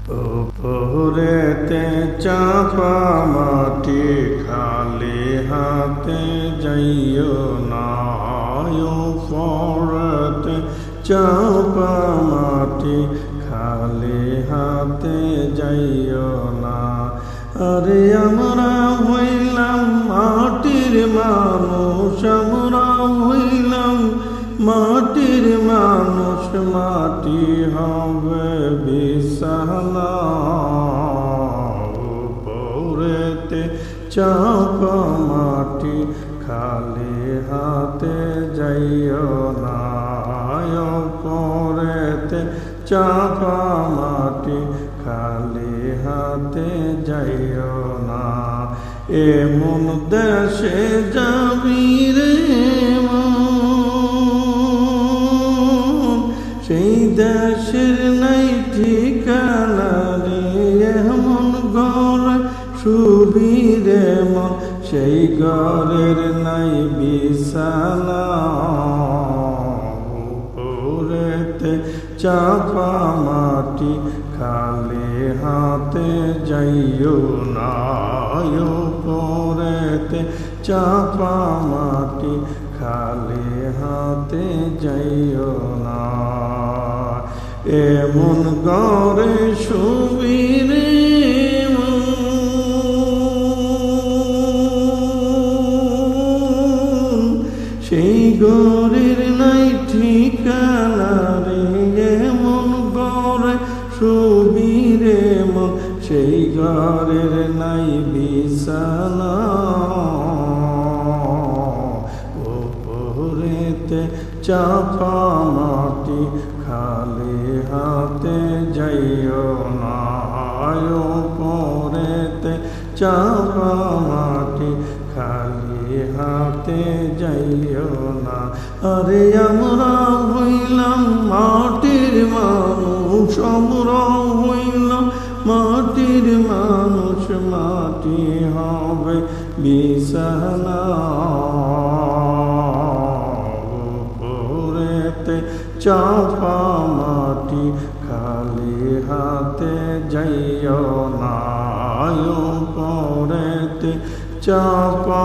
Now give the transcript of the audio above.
উপরেতে চাপা মাটি খালি হাতে যাইও না, উপরেতে চাপা মাটি খালি হাতে যাইও না। আরে আমরা হইলাম মাটির মানুষ, আমরা হইলাম মাটির মানুষ, মাটি হবে বিছানা। উপরেতে চাপা মাটি খালি হাতে যাইও না, উপরেতে চাপা মাটি খালি হাতে যাইও না। এমন দেশে যাবি রে মন, সেই দেশের নাই ঠিকানা রে। এমন ঘর শুবি রে মন, সেই ঘরের নাই বিছানা। উপরেতে চাপা মাটি খালি হাতে যাইও না, উপরেতে চাপা মাটি খালি হাতে যাইও না। এমন ঘরে শুবি রে মন, সেই ঘরের নাই ঠিকানা রে। এমন ঘরে শুবি রে মন, সেই ঘরের নাই বিছানা। উপরেতে চাপা মাটি খালি হাতে যাইও না, উপরেতে চাপা মাটি খালি হাতে যাইও না। আরে আমরা হইলাম মাটির মানুষ, আমরা হইলাম মাটির মানুষ, মাটি হবে বিছানা। উপরেতে চাপা মাটি খালি হাতে যাইও না, উপরেতে চাপা